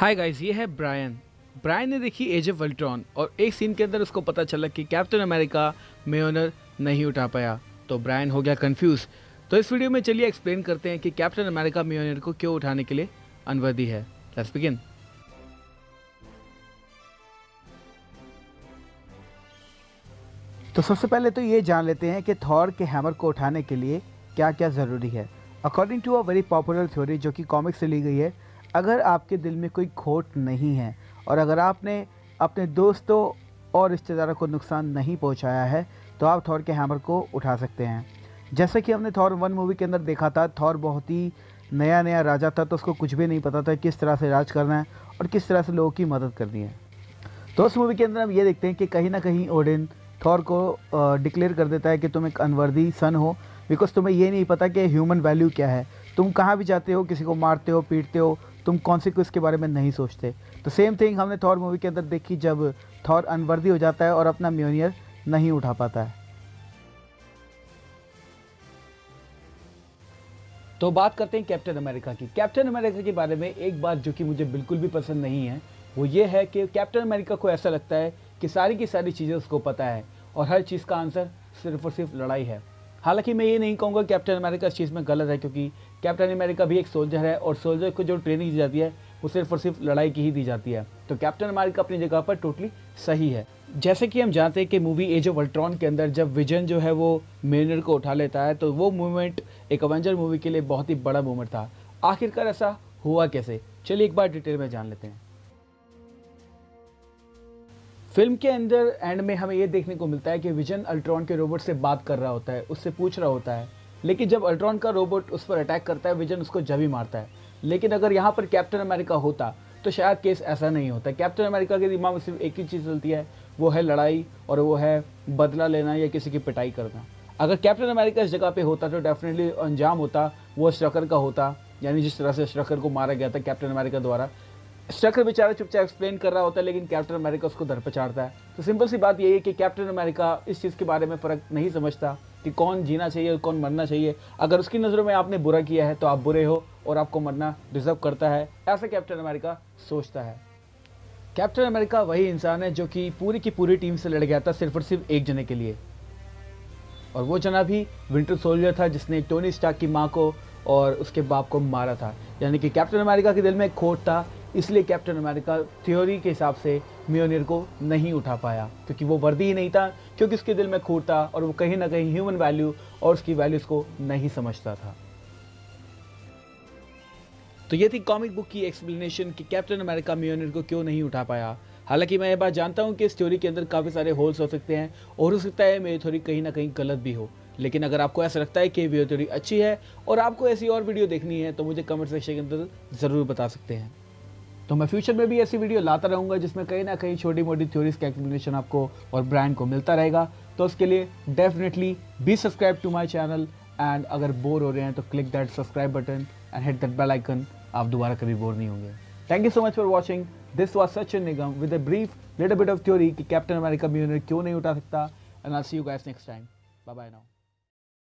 Hi guys, ये है Brian. Brian ने देखी एज ऑफ अल्ट्रॉन और एक सीन के अंदर उसको पता चला कि कैप्टन अमेरिका म्योलनर नहीं उठा पाया, तो ब्रायन हो गया कंफ्यूज। तो इस वीडियो में चलिए एक्सप्लेन करते हैं कि कैप्टन अमेरिका म्योलनर को क्यों उठाने के लिए अनवर्दी है। Let's begin. तो सबसे पहले तो ये जान लेते हैं कि थॉर के हैमर को उठाने के लिए क्या क्या ज़रूरी है। According to a very popular theory जो कि कॉमिक से ली गई है, अगर आपके दिल में कोई खोट नहीं है और अगर आपने अपने दोस्तों और रिश्तेदारों को नुकसान नहीं पहुंचाया है तो आप थॉर के हैमर को उठा सकते हैं। जैसे कि हमने थॉर 1 मूवी के अंदर देखा था, थॉर बहुत ही नया राजा था, तो उसको कुछ भी नहीं पता था किस तरह से राज करना है और किस तरह से लोगों की मदद करनी है। तो उस मूवी के अंदर हम ये देखते हैं कि कहीं ना कहीं ओडिन थॉर को डिक्लेयर कर देता है कि तुम एक अनवर्दी सन हो, बिकॉज तुम्हें ये नहीं पता कि ह्यूमन वैल्यू क्या है। तुम कहाँ भी जाते हो, किसी को मारते हो, पीटते हो, तुम कॉन्सिक्वेंस के बारे में नहीं सोचते। तो सेम थिंग हमने थॉर मूवी के अंदर देखी, जब थॉर अनवर्दी हो जाता है और अपना म्योलनर नहीं उठा पाता है। तो बात करते हैं कैप्टन अमेरिका की। कैप्टन अमेरिका के बारे में एक बात जो कि मुझे बिल्कुल भी पसंद नहीं है, वो ये है कि कैप्टन अमेरिका को ऐसा लगता है कि सारी की सारी चीज़ें उसको पता है और हर चीज़ का आंसर सिर्फ और सिर्फ लड़ाई है। हालांकि मैं ये नहीं कहूँगा कैप्टन अमेरिका इस चीज़ में गलत है, क्योंकि कैप्टन अमेरिका भी एक सोल्जर है और सोल्जर को जो ट्रेनिंग दी जाती है वो सिर्फ और सिर्फ लड़ाई की ही दी जाती है। तो कैप्टन अमेरिका अपनी जगह पर टोटली सही है। जैसे कि हम जानते हैं कि मूवी एज ऑफ अल्ट्रॉन के अंदर जब विजन जो है वो म्योलनर को उठा लेता है, तो वो मूवमेंट एक एवेंजर मूवी के लिए बहुत ही बड़ा मूवमेंट था। आखिरकार ऐसा हुआ कैसे, चलिए एक बार डिटेल में जान लेते हैं। फिल्म के अंदर एंड में हमें ये देखने को मिलता है कि विजन अल्ट्रॉन के रोबोट से बात कर रहा होता है, उससे पूछ रहा होता है, लेकिन जब अल्ट्रॉन का रोबोट उस पर अटैक करता है, विजन उसको जब ही मारता है। लेकिन अगर यहाँ पर कैप्टन अमेरिका होता तो शायद केस ऐसा नहीं होता। कैप्टन अमेरिका के दिमाग में सिर्फ एक ही चीज़ चलती है, वो है लड़ाई और वो है बदला लेना या किसी की पिटाई करना। अगर कैप्टन अमेरिका इस जगह पे होता तो डेफिनेटली अंजाम होता वो स्ट्रकर का होता, यानी जिस तरह से स्ट्रकर को मारा गया था कैप्टन अमेरिका द्वारा। स्ट्रकर बेचारा चुपचाप एक्सप्लेन कर रहा होता है, लेकिन कैप्टन अमेरिका उसको दर पे चाड़ता है। तो सिंपल सी बात यही है कि कैप्टन अमेरिका इस चीज़ के बारे में फ़र्क नहीं समझता कि कौन जीना चाहिए और कौन मरना चाहिए। अगर उसकी नज़रों में आपने बुरा किया है तो आप बुरे हो और आपको मरना डिजर्व करता है, ऐसा कैप्टन अमेरिका सोचता है। कैप्टन अमेरिका वही इंसान है जो कि पूरी की पूरी टीम से लड़ गया था सिर्फ और सिर्फ एक जने के लिए, और वो जना भी विंटर सोल्जर था जिसने टोनी स्टार्क की माँ को और उसके बाप को मारा था। यानी कि कैप्टन अमेरिका के दिल में एक खोट था, इसलिए कैप्टन अमेरिका थ्योरी के हिसाब से म्योलनर को नहीं उठा पाया, क्योंकि वो वर्दी ही नहीं था, क्योंकि उसके दिल में खोट था और वो कहीं ना कहीं ह्यूमन वैल्यू और उसकी वैल्यूज़ को नहीं समझता था। तो ये थी कॉमिक बुक की एक्सप्लेनेशन कि कैप्टन अमेरिका म्योलनर को क्यों नहीं उठा पाया। हालांकि मैं ये बात जानता हूँ कि इस थ्योरी के अंदर काफ़ी सारे होल्स हो सकते हैं और हो सकता है मेरी थ्योरी कहीं ना कहीं गलत भी हो, लेकिन अगर आपको ऐसा लगता है कि ये थ्योरी अच्छी है और आपको ऐसी और वीडियो देखनी है तो मुझे कमेंट सेक्शन के अंदर ज़रूर बता सकते हैं। तो मैं फ्यूचर में भी ऐसी वीडियो लाता रहूँगा जिसमें कहीं ना कहीं छोटी मोटी थ्योरीज का एक्सप्लेनेशन आपको और ब्रांड को मिलता रहेगा। तो उसके लिए definitely be subscribe to my channel, and अगर बोर हो रहे हैं तो click that subscribe button and hit that bell icon. आप दोबारा कभी बोर नहीं होंगे। Thank you so much for watching. This was Sachin Nigam with a brief little bit of theory कि कैप्टन अमेरिका म्योलनर क्यों नहीं उठा सकता, and I will see you guys next time. Bye bye now.